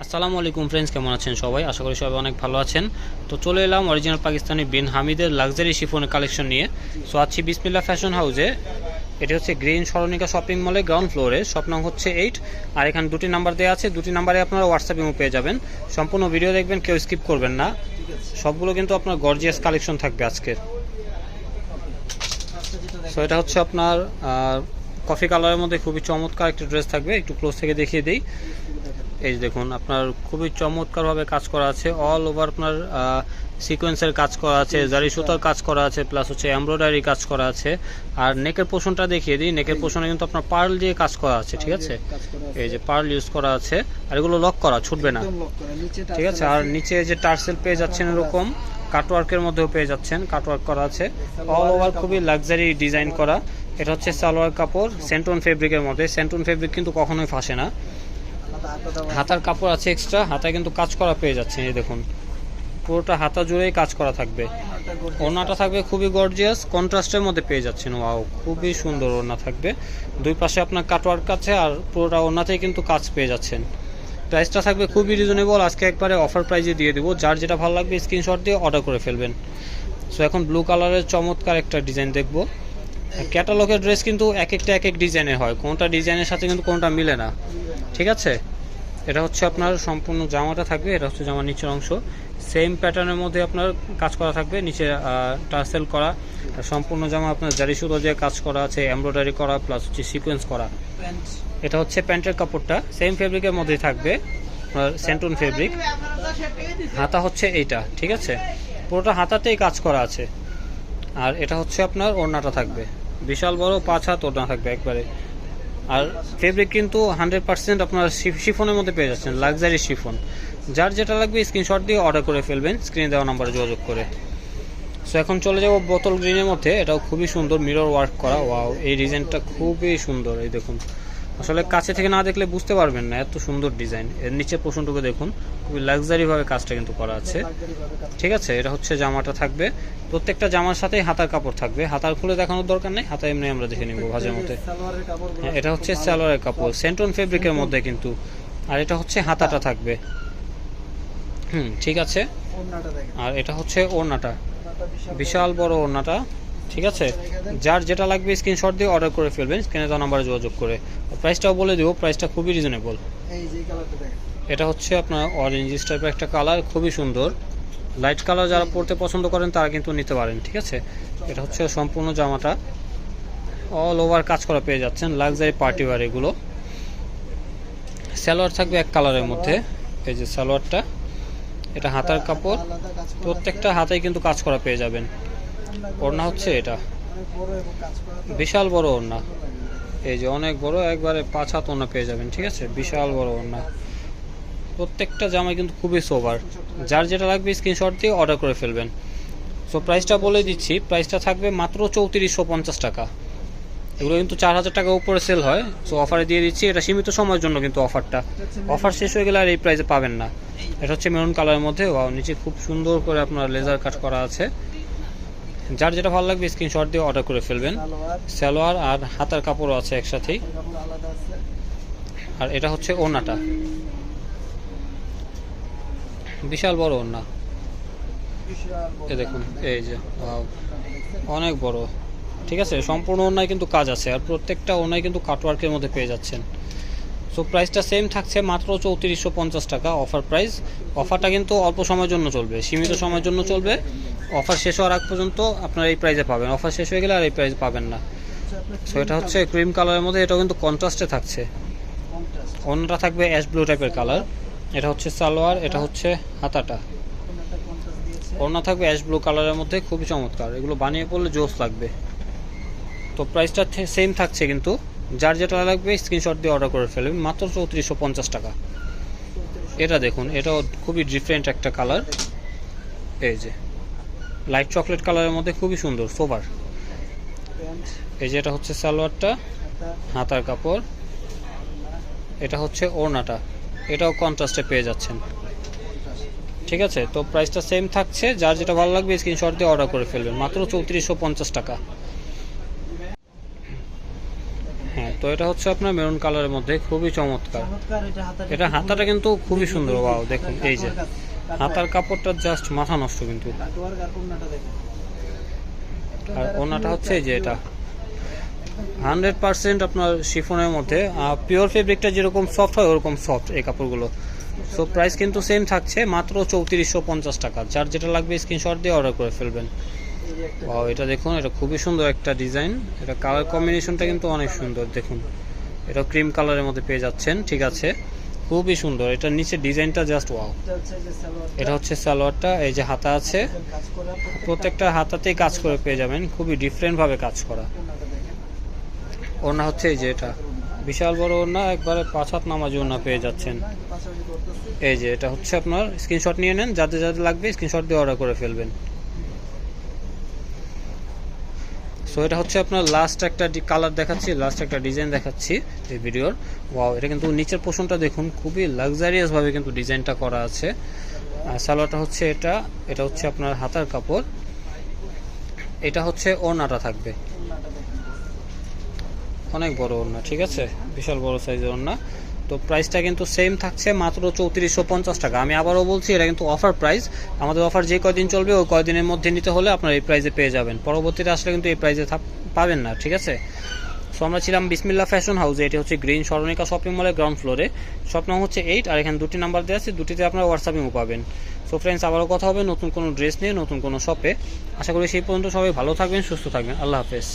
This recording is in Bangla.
আসসালামু আলাইকুম ফ্রেন্ডস, কেমন আছেন সবাই? আশা করি সবাই অনেক ভালো আছেন। তো চলে এলাম অরিজিনাল পাকিস্তানি বিন হামিদের লাক্সারি শিফনের কালেকশন নিয়ে। সো আছি বিসমিল্লাহ ফ্যাশন হাউসে। এটি হচ্ছে গ্রিন সরণিকা শপিং মলে গ্রাউন্ড ফ্লোরে, শপ নং হচ্ছে 8। আর এখানে দুটি নাম্বার দেওয়া আছে, দুটি নাম্বারে আপনারা হোয়াটসঅ্যাপ ইমো পেয়ে যাবেন। সম্পূর্ণ ভিডিও দেখবেন, কেউ স্কিপ করবেন না। সবগুলো কিন্তু আপনার গর্জিয়াস কালেকশন থাকবে আজকের। সো এটা হচ্ছে আপনার কফি কালারের মধ্যে খুবই চমৎকার একটা ড্রেস থাকবে। একটু ক্লোজ থেকে দেখিয়ে দিই। এই দেখুন, আপনার খুবই চমৎকারভাবে কাজ করা আছে। অল ওভার আপনার সিকোয়েন্সের কাজ করা আছে, জারি সুতার কাজ করা আছে, প্লাস হচ্ছে এমব্রয়ডারি কাজ করা আছে। আর নেকের পোর্শনটা দেখিয়ে দিই। নেকের পোর্শনে কিন্তু আপনার পার্ল দিয়ে কাজ করা আছে, ঠিক আছে? এই যে পার্ল ইউজ করা আছে, আর এগুলো লক করা, ছুটবে না, ঠিক আছে? আর নিচে যে টার্সেল পেয়ে যাচ্ছেন এরকম কাটওয়ার্কের মধ্যেও পেয়ে যাচ্ছেন, কাটওয়ার্ক করা আছে। অল ওভার খুবই লাক্সারি ডিজাইন করা। এটা হচ্ছে সালোয়ার কাপড় সেন্টন ফেব্রিকের মধ্যে। সেন্টন ফেব্রিক কিন্তু কখনোই ফাঁসে না। হাতার কাপড় আছে এক্সট্রা, হাতায় কিন্তু কাজ করা পেয়ে যাচ্ছেন। এই দেখুন, পুরোটা হাতা জুড়েই কাজ করা থাকবে। ওড়নাটা থাকবে খুবই গর্জিয়াস, কন্ট্রাস্টের মধ্যে পেয়ে যাচ্ছেন। ওয়াও, খুবই সুন্দর ওড়না থাকবে। দুই পাশে আপনার কাটওয়ার্ক আছে, আর পুরোটা ওড়নাতেই কিন্তু কাজ পেয়ে যাচ্ছেন। প্রাইসটা থাকবে খুবই রিজনেবল। আজকে একবারে অফার প্রাইজে দিয়ে দেবো। যার যেটা ভালো লাগবে স্ক্রিনশট দিয়ে অর্ডার করে ফেলবেন। সো এখন ব্লু কালারের চমৎকার একটা ডিজাইন দেখবো। ক্যাটালগের ড্রেস কিন্তু এক একটা এক এক ডিজাইনের হয়, কোনটা ডিজাইনের সাথে কিন্তু কোনটা মিলে না, ঠিক আছে? এটা হচ্ছে আপনার সম্পূর্ণ জামাটা থাকবে। এটা হচ্ছে জামার নিচের অংশ, সেম প্যাটার্নের মধ্যে আপনার কাজ করা থাকবে। নিচে টার্সেল করা, সম্পূর্ণ জামা আপনার জারি সুতো দিয়ে কাজ করা আছে, এমব্রয়ডারি করা, প্লাস হচ্ছে সিকোয়েন্স করা। এটা হচ্ছে প্যান্টের কাপড়টা, সেম ফেব্রিকের মধ্যেই থাকবে, সেন্টুন ফেব্রিক। হাতা হচ্ছে এইটা, ঠিক আছে? পুরোটা হাতাতেই কাজ করা আছে। আর এটা হচ্ছে আপনার ওড়নাটা থাকবে, বিশাল বড় 5 হাত ওড়না থাকবে একবারে। আর ফেব্রিক কিন্তু 100% আপনার শিফনের মধ্যে পেয়ে যাচ্ছেন, লাক্সারি শিফন। যার যেটা লাগবে স্ক্রিনশট দিয়ে অর্ডার করে ফেলবেন, স্ক্রিনে দেওয়া নাম্বারে যোগাযোগ করে। সো এখন চলে যাব বোতল গ্রিনের মধ্যে। এটাও খুবই সুন্দর, মিরর ওয়ার্ক করা। ওয়াও, এই ডিজাইনটা খুবই সুন্দর। এই দেখুন, আসলে কাছে থেকে না দেখলে বুঝতে পারবেন না, এত সুন্দর ডিজাইন। এর নিচে পোর্শনটুকু দেখুন, খুবই লাক্সারিভাবে কাজটা কিন্তু করা আছে, ঠিক আছে? এটা হচ্ছে জামাটা থাকবে। প্রত্যেকটা জামার সাথেই হাতার কাপড় থাকবে। হাতার খুলে দেখানোর দরকার নেই, হাতা এমনি আমরা দেখে নিব ভাজের মধ্যে। হ্যাঁ, এটা হচ্ছে সালোয়ারের কাপড় সেন্টন ফেব্রিকের মধ্যে কিন্তু। আর এটা হচ্ছে হাতাটা থাকবে, ঠিক আছে? আর এটা হচ্ছে ওড়নাটা, বিশাল বড় ওড়নাটা, ঠিক আছে? যার যেটা লাগবে স্ক্রিনশট দিয়ে অর্ডার করে ফেলবেন, স্ক্রিনে দেওয়া নাম্বারে যোগাযোগ করে। প্রাইসটাও বলে দেবো, প্রাইসটা খুবই রিজনেবল। এটা হচ্ছে আপনার অরেঞ্জ টাইপের একটা কালার, খুবই সুন্দর। লাইট কালার যারা পরতে পছন্দ করেন তারা কিন্তু নিতে পারেন, ঠিক আছে? এটা হচ্ছে সম্পূর্ণ জামাটা, অল ওভার কাজ করা পেয়ে যাচ্ছেন, লাক্সারি পার্টি ওয়্যার এগুলো। সালোয়ার থাকবে এক কালারের মধ্যে, এই যে সালোয়ারটা। এটা হাতার কাপড়, প্রত্যেকটা হাতেই কিন্তু কাজ করা পেয়ে যাবেন। ওড়না হচ্ছে এটা, বিশাল বড় ওড়না। এই যে অনেক বড়, একবারে 5 হাত ওড়না পেয়ে যাবেন, ঠিক আছে? বিশাল বড় ওড়না। প্রত্যেকটা জামাই কিন্তু খুবই সোবার। যার যেটা লাগবে স্ক্রিনশট দিয়ে অর্ডার করে ফেলবেন। সো প্রাইসটা বলে দিচ্ছি, প্রাইসটা থাকবে মাত্র 3450 টাকা। এগুলো কিন্তু 4000 টাকা উপরে সেল হয়। সো অফারে দিয়ে দিচ্ছি, এটা সীমিত সময়ের জন্য কিন্তু অফারটা। অফার শেষ হয়ে গেলে আর এই প্রাইসে পাবেন না। এটা হচ্ছে মেরুন কালারের মধ্যে। ওয়াও, নিচে খুব সুন্দর করে আপনার লেজার কাট করা আছে। যার যেটা ভালো লাগবে স্ক্রিনশট দিয়ে অর্ডার করে ফেলবেন। সালোয়ার আর হাতার কাপড়ও আছে একসাথেই। আর এটা হচ্ছে ওড়নাটা, বিশাল বড় ওড়না। এই দেখুন, এই যে অনেক বড়, ঠিক আছে? সম্পূর্ণ ওড়নায় কিন্তু কাজ আছে, আর প্রত্যেকটা ওড়নায় কিন্তু কাটওয়ার্কের মধ্যে পেয়ে যাচ্ছেন। সো প্রাইসটা সেম থাকছে, মাত্র 3450 টাকা অফার প্রাইস। অফারটা কিন্তু অল্প সময়ের জন্য চলবে, সীমিত সময়ের জন্য চলবে। অফার শেষ হওয়ার আগ পর্যন্ত আপনারা এই প্রাইসে পাবেন। অফার শেষ হয়ে গেলে আর এই প্রাইসে পাবেন না। সো এটা হচ্ছে ক্রিম কালারের মধ্যে, এটাও কিন্তু কন্ট্রাস্টে থাকছে। ওড়নাটা থাকবে অ্যাশ ব্লু টাইপের কালার। এটা হচ্ছে সালোয়ার, এটা হচ্ছে হাতাটা। ওড়না থাকবে অ্যাশ ব্লু কালারের মধ্যে, খুবই চমৎকার। এগুলো বানিয়ে পড়লে জোস লাগবে। তো প্রাইসটা সেম থাকছে, কিন্তু যার যেটা লাগবে স্ক্রিনশট দিয়ে অর্ডার করে ফেলবেন, মাত্র 3450 টাকা। এটা দেখুন, এটাও খুবই ডিফারেন্ট একটা কালার। এই যে লাইট চকলেট কালারের মধ্যে, খুবই সুন্দর সোবার। এই যে এটা হচ্ছে সালোয়ারটা, হাতার কাপড়। এটা হচ্ছে ওড়নাটা, এটাও কন্ট্রাস্টে পেয়ে যাচ্ছেন, ঠিক আছে? তো প্রাইসটা সেম থাকছে, যার যেটা ভালো লাগবে স্ক্রিনশট দিয়ে অর্ডার করে ফেলবেন, মাত্র 3450 টাকা। হ্যাঁ, তো এটা হচ্ছে আপনার মেরুন কালারের মধ্যে খুবই চমৎকার। চমৎকার এটা হাতাটা কিন্তু খুবই সুন্দর, ওয়াও দেখুন এই যে হাতার হাতার কাপড়টা জাস্ট মাথা নষ্ট কিন্তু। কাটওয়ার্ক আর ওন্নাটা দেখেন। আর ওনাটা হচ্ছে এই যে এটা 100% আপনার শিফনের মধ্যে, পিওর ফেব্রিকটা যেরকম সফট হয় ওরকম সফট এই কাপড়গুলো। সো প্রাইস কিন্তু সেম থাকছে, মাত্র 3450 টাকা। যার যেটা লাগবে স্ক্রিনশট দিয়ে অর্ডার করে ফেলবেন। এই যে একটা ওয়াও, এটা দেখুন, এটা খুবই সুন্দর একটা ডিজাইন। এটা কালার কম্বিনেশনটা কিন্তু অনেক সুন্দর দেখুন। এটা ক্রিম কালারের মধ্যে পেয়ে যাচ্ছেন, ঠিক আছে, খুবই সুন্দর। এটা নিচে ডিজাইনটা জাস্ট ওয়াও। এটা হচ্ছে যে সালোয়ার, এটা হচ্ছে সালোয়ারটা, এই যে হাতা আছে, কাজ করা প্রত্যেকটা হাতাতেই কাজ করে পেয়ে যাবেন, খুবই ডিফারেন্ট ভাবে কাজ করা। ওন্নাটা দেখেন। ওড়না হচ্ছে এই যে এটা বিশাল বড় ওড়না, একবারে 5 হাত নামাজি ওড়না পেয়ে যাচ্ছেন। পাশাপাশি করতেছি। এই যে এটা হচ্ছে আপনার, স্ক্রিনশট নিয়ে নেন, যাদের যাদের লাগবে স্ক্রিনশট দিয়ে অর্ডার করে ফেলবেন। সো এটা হচ্ছে আপনার লাস্ট একটা কালার দেখাচ্ছি, লাস্ট একটা ডিজাইন দেখাচ্ছি এই ভিডিওর। ওয়াও, এটা কিন্তু নিচের পোর্শনটা দেখুন, খুবই লাক্সারিয়াস ভাবে কিন্তু ডিজাইনটা করা আছে। আর সালোয়ারটা হচ্ছে এটা, এটা হচ্ছে আপনার হাতার কাপড়, এটা হচ্ছে ওড়নাটা থাকবে, ওন্নাটা দেখেন। অনেক বড় ওড়না, ঠিক আছে, বিশাল বড় সাইজের ওড়না। তো প্রাইসটা কিন্তু সেম থাকছে, মাত্র 3450 টাকা। আমি আবারও বলছি, এটা কিন্তু অফার প্রাইস। আমাদের অফার যে কয়দিন চলবে ওই কয়দিনের মধ্যে নিতে হলে আপনার এই প্রাইসে পেয়ে যাবেন, পরবর্তীতে আসলে কিন্তু এই প্রাইসে পাবেন না, ঠিক আছে। সো আমরা ছিলাম বিসমিল্লাহ ফ্যাশন হাউসে, এটি হচ্ছে গ্রিন স্মরণিকা শপিং মলের গ্রাউন্ড ফ্লোরে। শপ নাম হচ্ছে 8, আর এখানে দুটি নাম্বার দেওয়া আছে, দুটিতে আপনারা হোয়াটসঅ্যাপিংও পাবেন। সো ফ্রেন্ডস, আবারও কথা হবে নতুন কোনো ড্রেস নিয়ে, নতুন কোনো শপে। আশা করি সেই পর্যন্ত সবাই ভালো থাকবেন, সুস্থ থাকবেন। আল্লাহ হাফেজ।